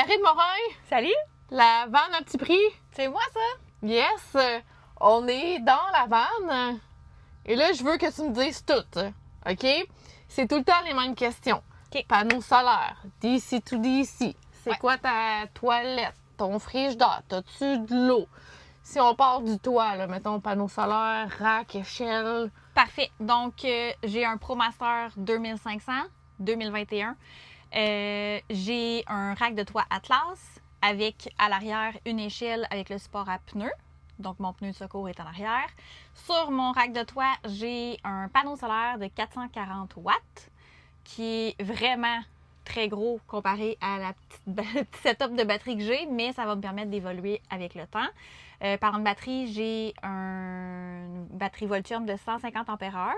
Karine Morin, Salut! la vanne à petit prix. C'est moi, ça? Yes, on est dans la vanne. Et là, je veux que tu me dises tout. OK? C'est tout le temps les mêmes questions. OK. Panneau solaire, DC to DC. C'est Ouais. quoi ta toilette, ton frigidaire? T'as-tu de l'eau? Si on part du toit, là, mettons panneau solaire, rack, échelle. Parfait. Donc, j'ai un ProMaster 2500 2021. J'ai un rack de toit Atlas avec à l'arrière une échelle avec le support à pneus. Donc, mon pneu de secours est en arrière. Sur mon rack de toit, j'ai un panneau solaire de 440 watts qui est vraiment très gros comparé à le petit setup de batterie que j'ai, mais ça va me permettre d'évoluer avec le temps. Parlant de batterie, j'ai une batterie Voltium de 150 ampères-heure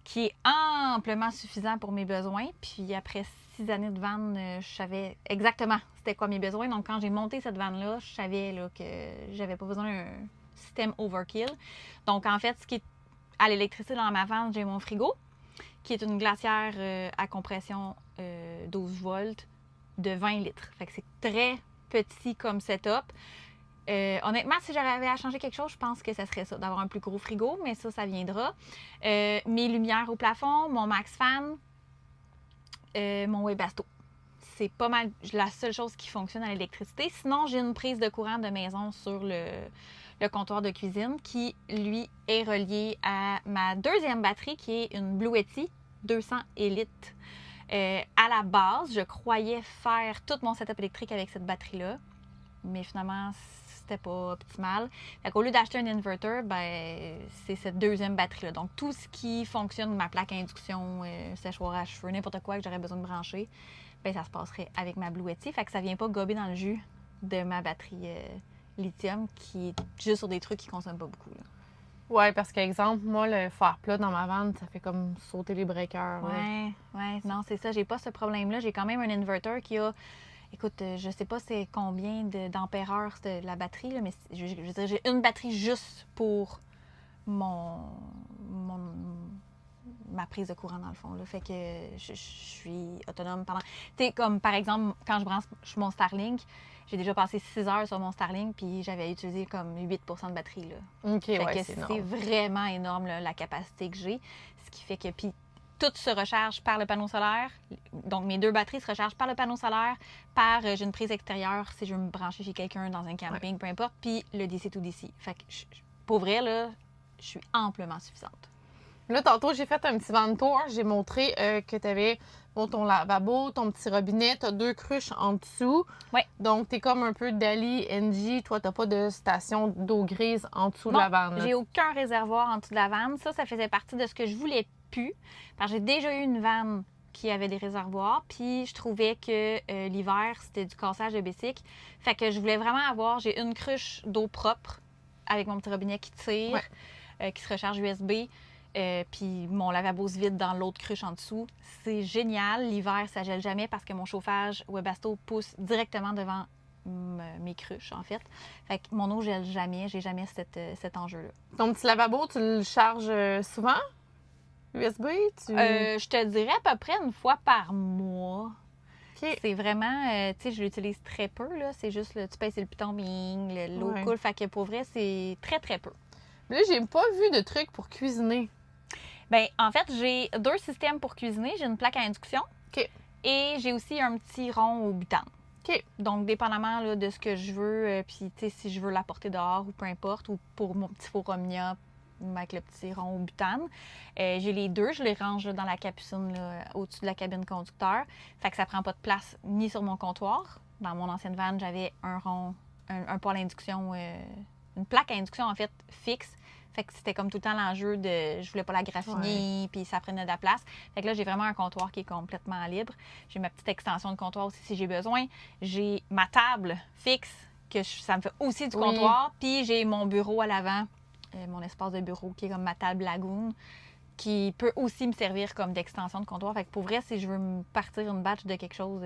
qui est amplement suffisant pour mes besoins. Puis après 6 années de vanne, je savais exactement c'était quoi mes besoins. Donc quand j'ai monté cette vanne-là, je savais là, que j'avais pas besoin d'un système overkill. Donc en fait, ce qui est à l'électricité dans ma vanne, j'ai mon frigo, qui est une glacière à compression 12 volts de 20 litres. Fait que c'est très petit comme setup. Honnêtement, si j'avais à changer quelque chose, je pense que ce serait ça, d'avoir un plus gros frigo, mais ça viendra. Mes lumières au plafond, mon max fan, mon Webasto. C'est pas mal la seule chose qui fonctionne à l'électricité. Sinon, j'ai une prise de courant de maison sur le comptoir de cuisine qui, lui, est relié à ma deuxième batterie qui est une Blue Yeti 200 Elite. À la base, je croyais faire tout mon setup électrique avec cette batterie-là, mais finalement, c'était pas optimal. Fait qu'au lieu d'acheter un inverter, ben, c'est cette deuxième batterie-là. Donc, tout ce qui fonctionne, ma plaque à induction, séchoir à cheveux, n'importe quoi que j'aurais besoin de brancher, ben, ça se passerait avec ma Blue Yeti. Fait que ça vient pas gober dans le jus de ma batterie lithium qui est juste sur des trucs qui consomment pas beaucoup, là. Ouais, parce qu'exemple, moi, le fer plat dans ma vanne, ça fait comme sauter les breakers. Ouais, non, c'est ça. J'ai pas ce problème-là. J'ai quand même un inverter qui a. Écoute, je sais pas c'est combien d'ampères-heure c'est la batterie, là, mais je veux dire, j'ai une batterie juste pour ma prise de courant, dans le fond. Là. Fait que je suis autonome pendant. Tu sais, comme par exemple, quand je branche mon Starlink, j'ai déjà passé 6 heures sur mon Starlink, puis j'avais utilisé comme 8 de batterie. Là. OK, fait ouais, que c'est c'est énorme. vraiment énorme là, la capacité que j'ai. Ce qui fait que. Puis tout se recharge par le panneau solaire. Donc, mes deux batteries se rechargent par le panneau solaire, j'ai une prise extérieure si je veux me brancher chez quelqu'un dans un camping, peu importe, puis le DC to DC. Fait que, pour vrai, là, je suis amplement suffisante. Là, tantôt, j'ai fait un petit van tour. J'ai montré que tu avais ton lavabo, ton petit robinet. Tu as 2 cruches en dessous. Ouais. Donc, tu es comme un peu Dali, NG. Toi, tu n'as pas de station d'eau grise en dessous de Non, la vanne. Là. J'ai aucun réservoir en dessous de la vanne. Ça faisait partie de ce que je voulais plus. Parce que j'ai déjà eu une vanne qui avait des réservoirs. Puis, je trouvais que l'hiver, c'était du cassage de bicycle. Fait que je voulais vraiment j'ai une cruche d'eau propre avec mon petit robinet qui tire, qui se recharge USB. Puis mon lavabo se vide dans l'autre cruche en dessous. C'est génial. L'hiver, ça gèle jamais parce que mon chauffage Webasto pousse directement devant mes cruches, en fait. Fait que mon eau gèle jamais. J'ai jamais cet enjeu-là. Ton petit lavabo, tu le charges souvent? USB? Je te dirais à peu près une fois par mois. OK. C'est vraiment, tu sais, je l'utilise très peu, là. C'est juste, tu pèses le piton, bing, l'eau coule. Fait que pour vrai, c'est très, très peu. Mais là, j'ai pas vu de truc pour cuisiner. Bien, en fait, j'ai 2 systèmes pour cuisiner. J'ai une plaque à induction. OK. Et j'ai aussi un petit rond au butane. OK. Donc, dépendamment là, de ce que je veux, puis tu sais, si je veux l'apporter dehors ou peu importe, ou pour mon petit four Omnia avec le petit rond au butane. J'ai les 2, je les range dans la capucine là, au-dessus de la cabine conducteur. Fait que ça prend pas de place ni sur mon comptoir. Dans mon ancienne van, j'avais un rond, un poêle à induction, une plaque à induction en fait fixe. Fait que c'était comme tout le temps l'enjeu de je voulais pas la graffiner, puis ça prenait de la place. Fait que là, j'ai vraiment un comptoir qui est complètement libre. J'ai ma petite extension de comptoir aussi si j'ai besoin. J'ai ma table fixe, ça me fait aussi du comptoir. Puis j'ai mon bureau à l'avant, mon espace de bureau qui est comme ma table lagoon, qui peut aussi me servir comme d'extension de comptoir. Fait que pour vrai, si je veux me partir une batch de quelque chose,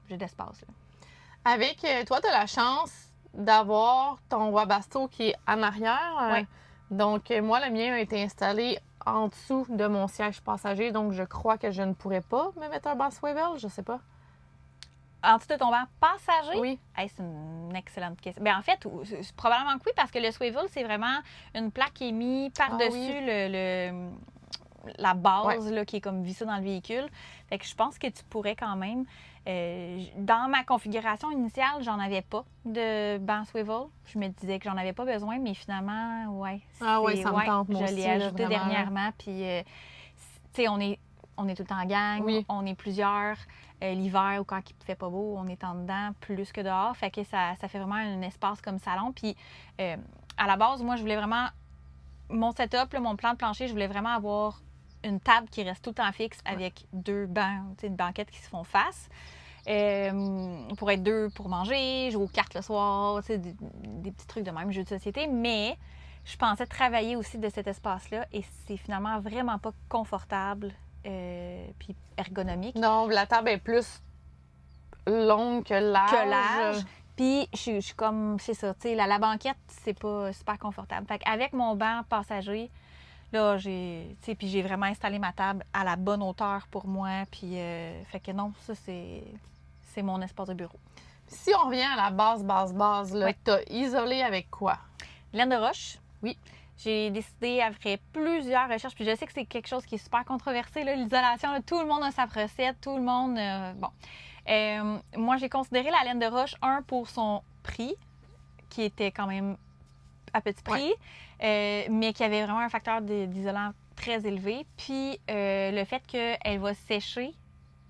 j'ai d'espace. Là. Avec toi, tu as la chance d'avoir ton Webasto qui est en arrière. Ouais. Donc, moi, le mien a été installé en dessous de mon siège passager. Donc, je crois que je ne pourrais pas me mettre un banc swivel. Je sais pas. En dessous de ton banc passager? Oui. Hey, c'est une excellente question. Ben, en fait, probablement que oui, parce que le swivel, c'est vraiment une plaque qui est mise par-dessus la base là, qui est comme vissée dans le véhicule. Fait que je pense que tu pourrais quand même. Dans ma configuration initiale, j'en avais pas de banc swivel. Je me disais que j'en avais pas besoin, mais finalement, ça me tente, moi je l'ai aussi, ajouté là, vraiment, dernièrement. Puis, tu sais, on est tout le temps en gang, on est plusieurs. L'hiver ou quand il fait pas beau, on est en dedans plus que dehors. Fait que ça fait vraiment un espace comme salon. Puis, à la base, moi, je voulais vraiment... Mon setup, là, mon plan de plancher, je voulais vraiment avoir une table qui reste tout le temps fixe avec 2 bancs, une banquette qui se font face. Pour être 2 pour manger, jouer aux cartes le soir, des petits trucs de même, jeux de société. Mais je pensais travailler aussi de cet espace-là et c'est finalement vraiment pas confortable puis ergonomique. Non, la table est plus longue que large. Puis je suis comme, c'est ça, tu sais, la banquette, c'est pas super confortable. Fait qu'avec mon banc passager, là, j'ai vraiment installé ma table à la bonne hauteur pour moi. Puis, fait que non, ça, c'est mon espace de bureau. Si on revient à la base, là, t'as isolé avec quoi? Laine de roche. Oui. J'ai décidé, après plusieurs recherches, puis je sais que c'est quelque chose qui est super controversé, là, l'isolation. Là, tout le monde a sa recette, tout le monde... moi, j'ai considéré la laine de roche, pour son prix, qui était quand même à petit prix, mais qui avait vraiment un facteur d'isolant très élevé. Puis le fait qu'elle va sécher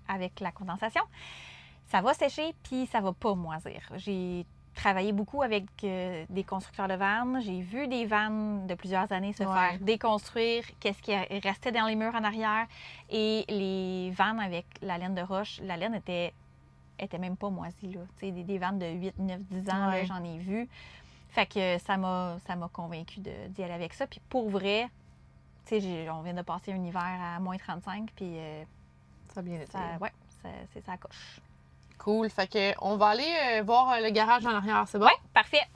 avec la condensation, ça va sécher, puis ça va pas moisir. J'ai travaillé beaucoup avec des constructeurs de vannes. J'ai vu des vannes de plusieurs années se faire déconstruire, qu'est-ce qui restait dans les murs en arrière. Et les vannes avec la laine de roche, la laine était même pas moisie, là. Tu sais, des vannes de 8, 9, 10 ans, là, j'en ai vu. Fait que ça m'a convaincue d'y aller avec ça. Puis pour vrai, tu sais, on vient de passer un hiver à moins 35, puis ça a bien été. C'est ça coche. Cool. Fait que on va aller voir le garage en arrière, c'est bon? Oui, parfait.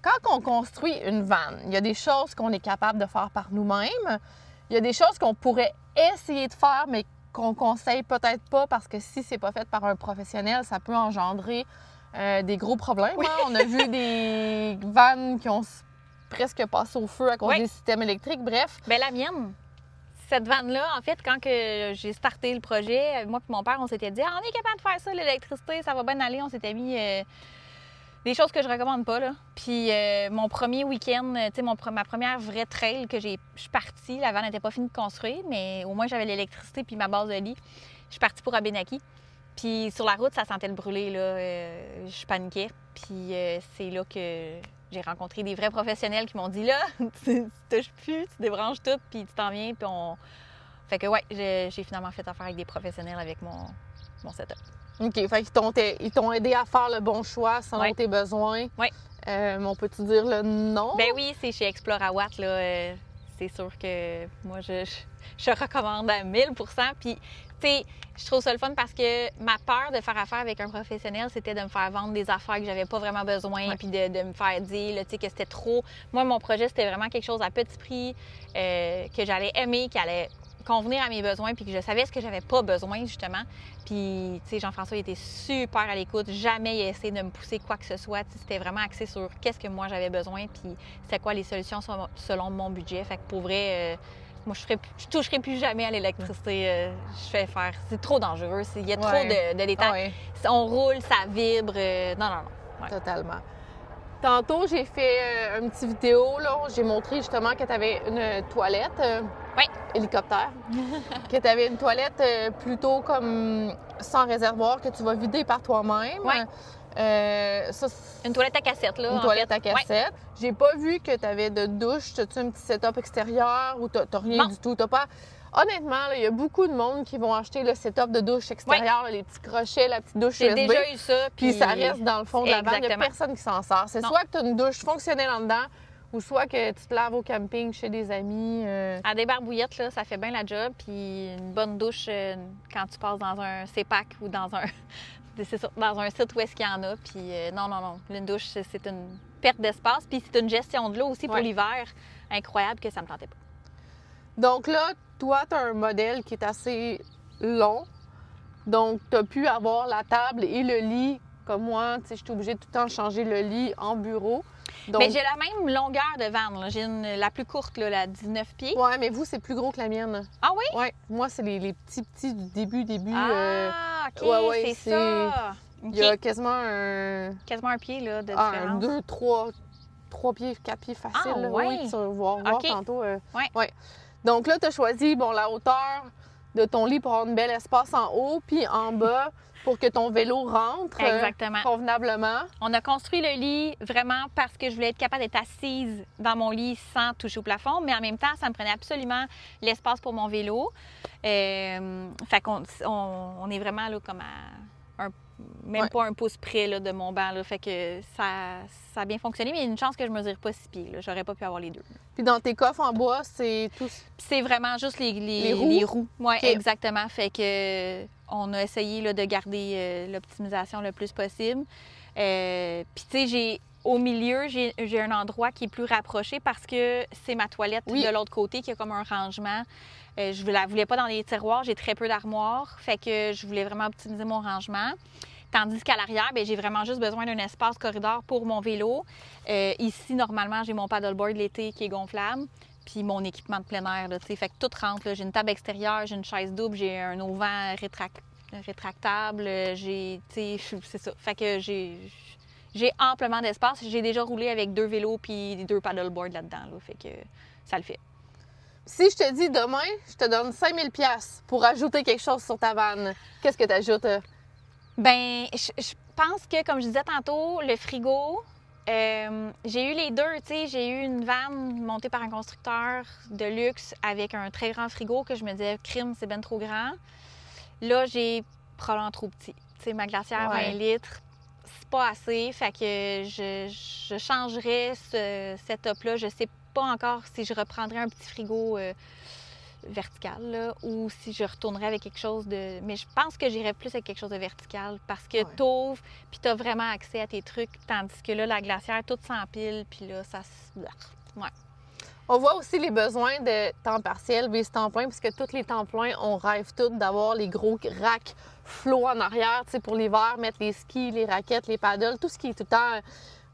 Quand on construit une vanne, il y a des choses qu'on est capable de faire par nous-mêmes. Il y a des choses qu'on pourrait essayer de faire, mais qu'on conseille peut-être pas parce que si c'est pas fait par un professionnel, ça peut engendrer des gros problèmes. Oui. Hein? On a vu des vannes qui ont presque passé au feu à cause des systèmes électriques. Bref. Bien, la mienne, cette vanne-là, en fait, quand que j'ai starté le projet, moi et mon père, on s'était dit, on est capable de faire ça, l'électricité, ça va bien aller. On s'était mis des choses que je recommande pas, là. Puis mon premier week-end, tu sais, ma première vraie trail que je suis partie, la vanne n'était pas finie de construire, mais au moins j'avais l'électricité puis ma base de lit. Je suis partie pour Abénaquis. Puis sur la route, ça sentait le brûler, là. Je paniquais. Puis c'est là que j'ai rencontré des vrais professionnels qui m'ont dit, là, tu touches plus, tu débranches tout, puis tu t'en viens, puis on... Fait que j'ai finalement fait affaire avec des professionnels avec mon setup. OK. Fait qu'ils t'ont aidé à faire le bon choix selon tes besoins. Oui. On peut-tu dire le nom? Ben oui, c'est chez Explorawatt, là. C'est sûr que moi, je recommande à 1000 %. Puis, tu sais, je trouve ça le fun parce que ma peur de faire affaire avec un professionnel, c'était de me faire vendre des affaires que j'avais pas vraiment besoin, puis de me faire dire, là, tu sais, que c'était trop. Moi, mon projet, c'était vraiment quelque chose à petit prix, que j'allais aimer, qui allait convenir à mes besoins, puis que je savais ce que j'avais pas besoin, justement. Puis, tu sais, Jean-François, il était super à l'écoute. Jamais il a essayé de me pousser quoi que ce soit. C'était vraiment axé sur qu'est-ce que moi j'avais besoin, puis c'était quoi les solutions selon mon budget. Fait que pour vrai, moi, je toucherai plus jamais à l'électricité. Je fais faire. C'est trop dangereux. Il y a trop de détails. On roule, ça vibre. Non. Ouais. Totalement. Tantôt, j'ai fait une petite vidéo, là. J'ai montré justement que tu avais une toilette. Hélicoptère. Que tu avais une toilette plutôt comme sans réservoir, que tu vas vider par toi-même. Oui. Une toilette à cassette, là. Une toilette à cassette. Ouais. J'ai pas vu que tu avais de douche. As-tu un petit setup extérieur ou t'as rien du tout? T'as pas... Honnêtement, là, il y a beaucoup de monde qui vont acheter le setup de douche extérieure, là, les petits crochets, la petite douche J'ai USB. déjà eu ça. Puis ça reste dans le fond de la vanne. Il n'y a Exactement. personne qui s'en sort. C'est Non. soit que tu as une douche fonctionnelle en dedans ou soit que tu te laves au camping chez des amis. À des barbouillettes, là, ça fait bien la job. Puis une bonne douche quand tu passes dans un CEPAC ou dans un, c'est ça, dans un site où est-ce qu'il y en a. Puis non. Une douche, c'est une perte d'espace. Puis c'est une gestion de l'eau aussi pour Ouais. l'hiver. Incroyable que ça me tentait pas. Donc là, toi, tu as un modèle qui est assez long. Donc, tu as pu avoir la table et le lit. Comme moi, tu sais, j'étais obligée de tout le temps changer le lit en bureau. Donc, Mais j'ai la même longueur de vanne. Là. J'ai la plus courte, là, la 19 pieds. ouais, mais vous, c'est plus gros que la mienne. Ah oui? Ouais, moi, c'est les petits du début. Ah, OK, ouais, c'est ça. Il y a OK. quasiment un... Quasiment un pied là, de un, différence. 2, 3 pieds, 4 pieds facile. Ah, là. ouais. Oui, tu vas voir OK. tantôt. Ouais. Donc là, tu as choisi la hauteur de ton lit pour avoir un bel espace en haut, puis en bas pour que ton vélo rentre Exactement. convenablement. On a construit le lit vraiment parce que je voulais être capable d'être assise dans mon lit sans toucher au plafond, mais en même temps, ça me prenait absolument l'espace pour mon vélo. Fait qu'on on est vraiment là, comme à même Ouais. pas un pouce près là, de mon banc. Là, fait que ça a bien fonctionné, mais il y a une chance que je mesure pas 6 pieds. Là. J'aurais pas pu avoir les deux. Puis dans tes coffres en bois, c'est tout. Puis c'est vraiment juste les roues? Oui, OK. exactement. Fait que on a essayé là, de garder l'optimisation le plus possible. Puis tu sais, au milieu, j'ai un endroit qui est plus rapproché parce que c'est ma toilette Oui. de l'autre côté qui a comme un rangement. Je ne la voulais pas dans les tiroirs, j'ai très peu d'armoires. Fait que je voulais vraiment optimiser mon rangement. Tandis qu'à l'arrière, bien, j'ai vraiment juste besoin d'un espace corridor pour mon vélo. Ici, normalement, j'ai mon paddleboard l'été qui est gonflable, puis mon équipement de plein air. Là, fait que tout rentre. Là. J'ai une table extérieure, j'ai une chaise double, j'ai un auvent rétractable. C'est ça. Fait que j'ai amplement d'espace. J'ai déjà roulé avec 2 vélos puis 2 paddleboards là-dedans. Là, fait que ça le fait. Si je te dis demain, je te donne 5000 pièces pour ajouter quelque chose sur ta vanne, qu'est-ce que tu ajoutes? Ben, je pense que, comme je disais tantôt, le frigo, j'ai eu les deux, tu sais. J'ai eu une vanne montée par un constructeur de luxe avec un très grand frigo que je me disais, crime, c'est ben trop grand. Là, j'ai probablement trop petit. Tu sais, ma glacière, Ouais. 20 litres, c'est pas assez. Fait que je changerais ce setup-là. Je sais pas encore si je reprendrais un petit frigo vertical là, ou si je retournerais avec quelque chose de... Mais je pense que j'irais plus avec quelque chose de vertical parce que Ouais. t'ouvres puis t'as vraiment accès à tes trucs, tandis que là, la glacière, tout s'empile, puis là, ça se... Ouais. On voit aussi les besoins de temps partiel vs temps plein, puisque tous les temps pleins, on rêve tous d'avoir les gros racks flots en arrière, tu sais, pour l'hiver, mettre les skis, les raquettes, les paddles, tout ce qui est tout le temps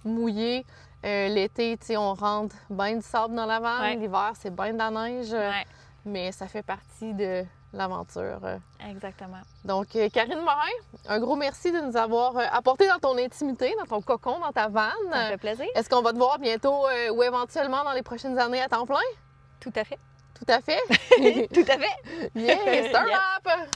mouillé. L'été, tu sais, on rentre bien du sable dans la vanne. Ouais. L'hiver, c'est bien de la neige. Ouais, Mais ça fait partie de l'aventure. exactement. Donc, Karine Morin, un gros merci de nous avoir apporté dans ton intimité, dans ton cocon, dans ta Ça me vanne. fait plaisir. Est-ce qu'on va te voir bientôt ou éventuellement dans les prochaines années à temps plein? Tout à fait. Tout à fait. Tout à fait. Yeah, start Yes. up!